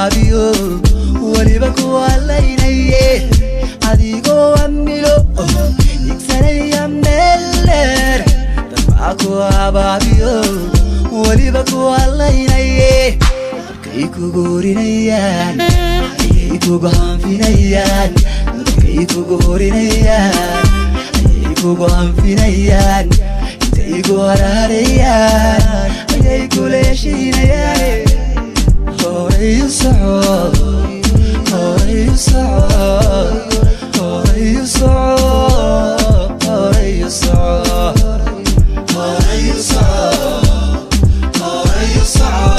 habaabiyo waliba ku halaynayee adigoo amilo igsanaya meel dheer dadbaa ku habaabiyo waliba ku halaynayee dadkay kugu horinayaan ayay kugu hanfinayaan dadkay kugu horinayaan ayay kugu hanfinayaan intay ku hararayaan ayay kula heshiinayaan horay u soco horay u soco horay u soco horay u soco horay u soco horay u soco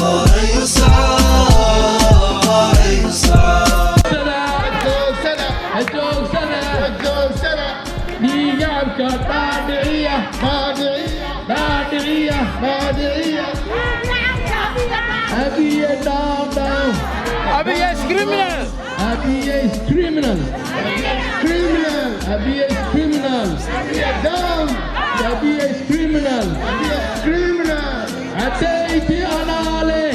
horay u soco horay u soco نيجابك بادعية بادعية بادعية أبي down down أبي is criminal أبي is criminal criminal أبي is criminal down أبي is criminal criminal أتيتي أنا عليه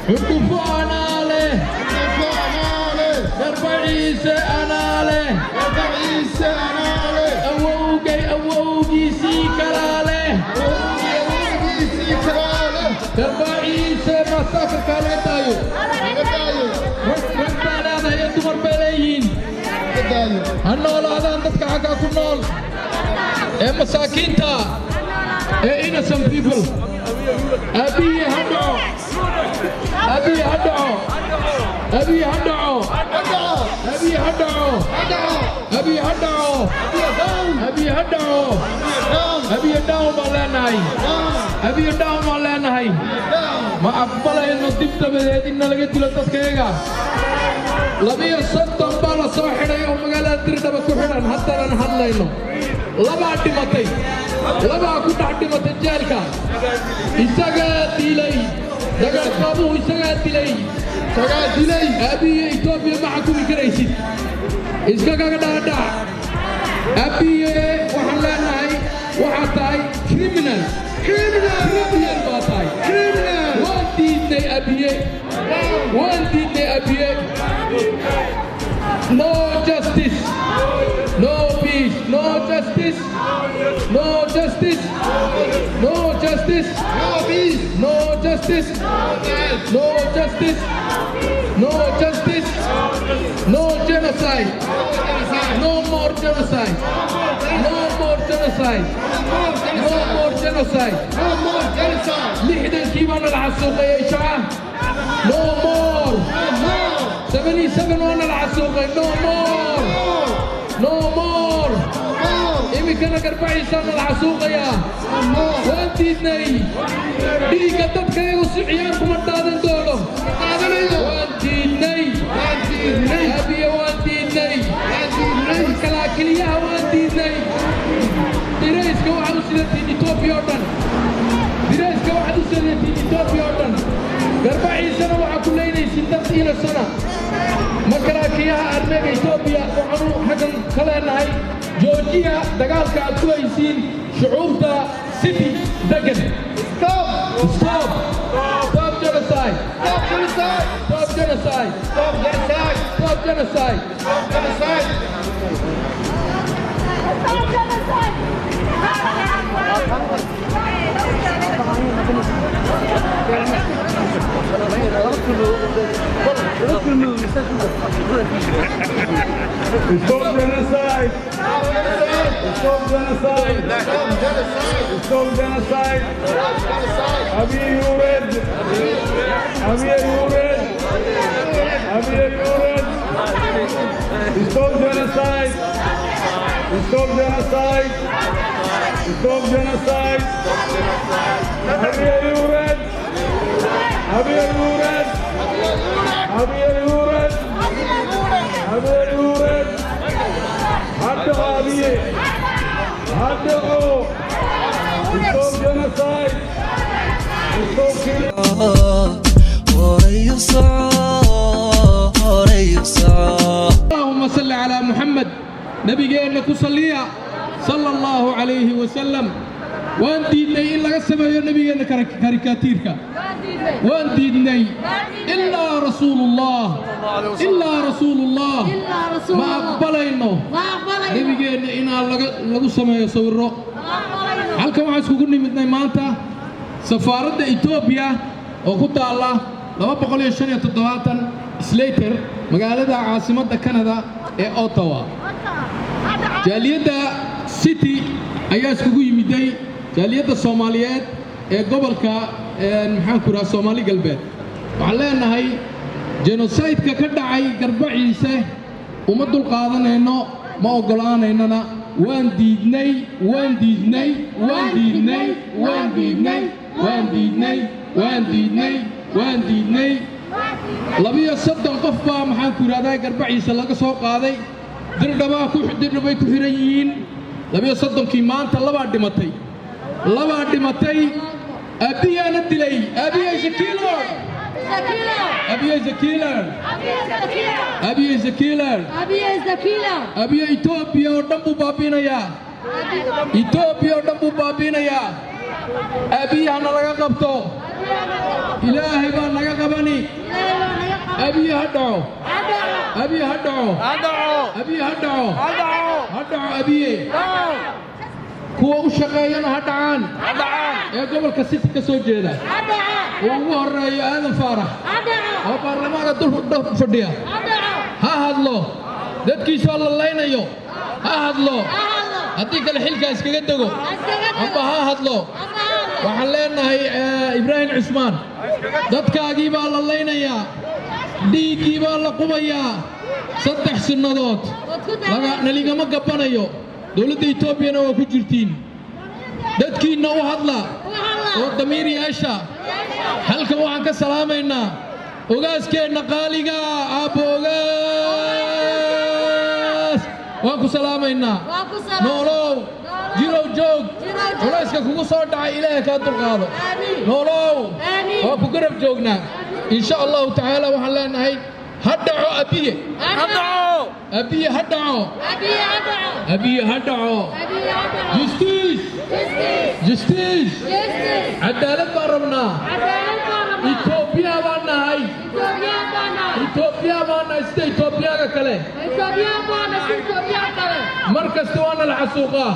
حكفوا أنا عليه دربعيسة أنا عليه أووجي سيكرالي دربعيسة مسافة كالتايو ربنا هذا يدمر بليين هنول هذا عندك حقا كنول مساكين تا innocent people أبي هدعو أبي هدعو أبي هدعو أبي هدعو أبي هدعو أبي هدعو أبي هدعو مالناي أبي هدعو مالناي ما أقبل إنه تبت بدأت إن لقيت له تسكيجا لبي الصدق بالا صاحنا يوم قال أدري بكحنا حتى نحلنا إنه لبا أدمتي لبا كنت أدمت الجالكا إسقى ديلي دقل كابو إسقى ديلي أبي إثيوبيا معكم كريسي إسقى كذا أبي وحلاناي وحتاي criminal باتاي وانتي أبي no justice no peace no justice no justice no justice no peace no justice no justice no justice no genocide no more genocide no more genocide no more genocide لحدا كيمان العسوق يا شعب no more 77 وانا العسوق no more إمي كان كربعي سنة العسوق يا وانتي اثنين دي كتبك يا وسعيانكم الدادن دولو وانتي اثنين أبي وانتي اثنين كلاكليا وانتي اثنين ديريس كواحد وسنتين إثيوبيا ديريس كواحد وسنتين إثيوبيا كربعي سنة وعكلين سنتين إلى سنة مكراكيها أرمي إثيوبيا وعنو حقا خلينا هاي جورجيا دقالك أتويسين شعوبتا سيتي دقن stop genocide stop genocide Stop genocide! Stop genocide! Stop genocide! Abiy Yured! Abiy Yured! Abiy Yured! Stop genocide! Stop genocide! Stop genocide! Abiy Yured! Abiy Yured! Abiy Yured! Abiy Yured! هدعوا أبي هدعوا stop genocide stop killing اللهم صل على محمد نبينا كصليا صلى الله عليه وسلم وان ديدني إلا قسم يا نبي كاريكاتيركا وان ديدني إلا رسول الله إلا رسول الله ما أقبلينه نبي إن الله قسم يصوره halkan waxaan iskugu nimidnay maanta safaaradda Ethiopia oo ku taala 257 Slater magaalada caasimadda Canada ee Ottawa jaaliyadda City ayaa iskugu yimiday jaaliyadda Soomaaliyeed ee gobolka maxaan ku raraa Soomaali galbeed waxaan leenahay genocide-ka ka dhacay Garbaciise uma dul qaadanayno ma ogolaanaynana وان ديدني وان ديدني وان ديدني وان ديدني وان ديدني وان ديدني وان ديدني لبيا صدق قفا maxaan ku raadayay Garbaciise laga soo qaaday dirdhaba ku xirayeen labiya sodonkii maanta laba dhimatay abiyana dilay abiya is a killer Abiya is a killer. Abiya is a killer. Abiya is a killer. Abiya Ethiopia oo dhan buu baabinaya. Ethiopia oo dhan buu baabinaya. Abiya hana laga qabto. Ilaahay baa naga qabani. Abiya hadho. Abiya hadho. Abiya hadho. Hadho Abiya. kuwa u shaqeeyana hadhaan ee gobolka City ka soo jeeda ugu horeeyo Aadan Faarax oo baarlamaanka dul fadhiya ha hadlo dadkiisa la leynayo ha hadlo haddii kale xilka iskaga dago amba ha hadlo waxaan leenahay Ibrahim Cusmaan dadkaagii baa la leynayaa dhiigii baa la qubayaa 3 sanadood laga naligama gabanayo dawladda Ethiopia waa ku jirtiin dadkiina u hadla oo damiir yeesha halkan waxaan ka salaamaynaa ogaaskeena qaaliga aboogaas waan ku salaamaynaa noolow jirow joog culayska kugu soo dhacay ilaahay ka dulqaado noolow waa ku garab joognaa insha Allah ta'ala waxaan leenahay هدعو أبيه أبيه هدعو أبيه هدعو جستيس عدالة بارمنا إثيوبيا بانا هاي إثيوبيا بانا إثيوبيا كله مركز توانا الحسوقة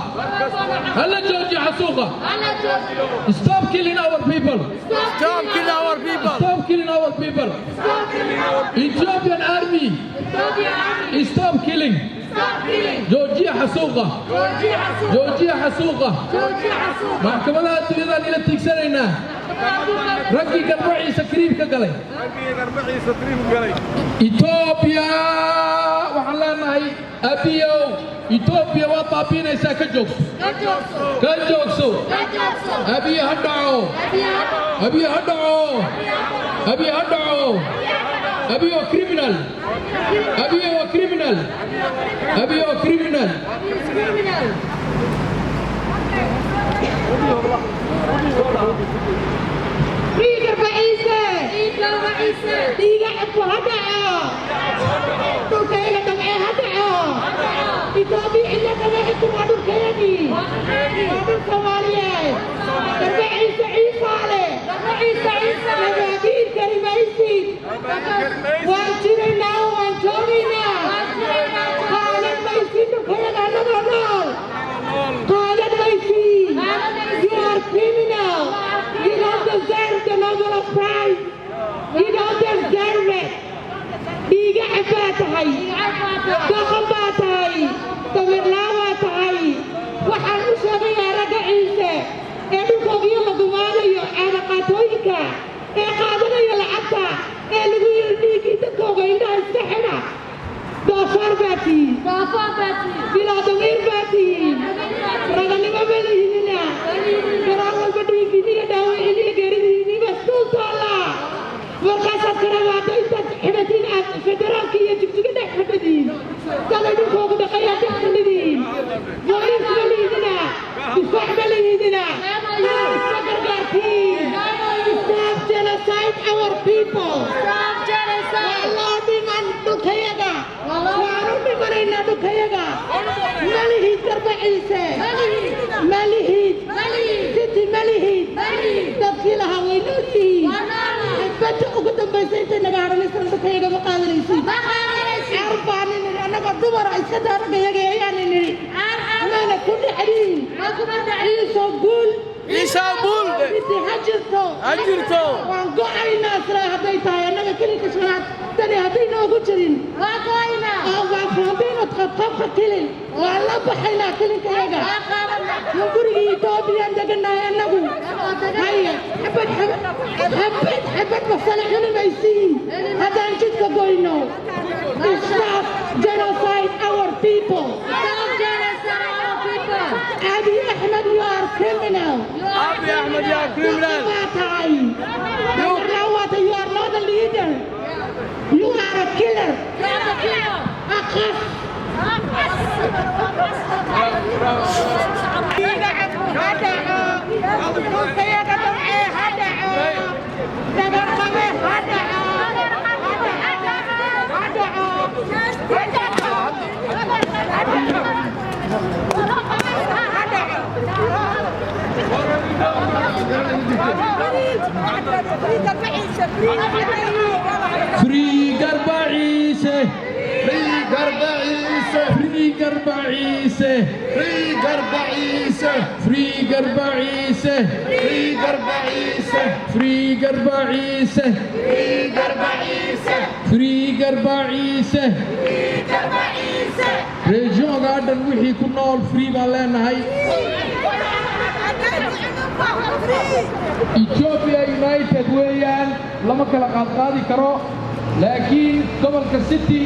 هلا جوجي حسوقة stop killing our people Stop killing our people. stop killing our people Ethiopian army stop killing جوجي حسوقة محكمة الدنيا إلى تكسرنا رجي Garbaciise كريم كقلي إثيوبيا وحلانا هاي أبيو إثيوبيا وطابينا كجوكس أبي هدعو أبي كريمنال Garbaciise diga aku hadao tukayga dabay hadao Ethiopia illa kama ku wadur kayani wadur Soomaaliyeed Garbaciise Ciisaale nabadiir karimaysid waan jirnaa waan joognaa qaadan maysid tukayga nool qaadan maysid you are criminal you don't deserve the Nobel Prize you don't deserve it diga abaatahay dhaqan baatahay tamirlaawaatahay waxaan u sheegayaa Garbaciise ee dhulkooda la dumaanayo caadaqaatooyinka ee qaadanayo lacagta ee lagu yiri dhiigii dadkooda indhaha iska xidha doofaar baatiin bilaa damiir baatiin raganimo malihidina garaa walba dhiiginiga dhaawaciniga geeridiiniga suultaala markaasaad karabaata intaad xidhatiin aad federaalka iyo jigjiga dhex fadhidiin dala dhulkooga dhaqayaa dhex fadhidiin booliis malihidina difaac malihidina iska gargaartiin stop genocide our people wallah dhiman dhulkayaga waanu dhimanaynaa dhulkayaga malihid Garbaciise malihid dignity ملهي تبكي لها وينولي حبت أقدم بيسنت نجار نسر بكيجا بقادريسي عرفاني أنا قدوم رئيس كدار بيجي يعني نري أنا كل حريم عيسى بول بدي هجرتو وانقعي ناس راح بيتها أنا كل كشرات تاني هدينا وقتلين وفهمين وتخطف كلين والله بحينا كلين كيجا يقولي توبي عند جناي النبو هيا حبت مصالح الميسين هذا أنجد كقولنا stop genocide our people أبي أحمد you are criminal Abiy Ahmed, you are criminal. You are not a leader. You are a killer. Free Garba Issa. Free Garba Issa. Free Garba Issa. Free Garba Issa. Free Garba Issa. Free Garba Issa. Free Garba Issa. Free Garba Issa. Free Garba Issa. Region Garden wixii ku nool free baan leenahay. Ethiopia United weeyaan lama kala qaadi karo laakiin gobolka City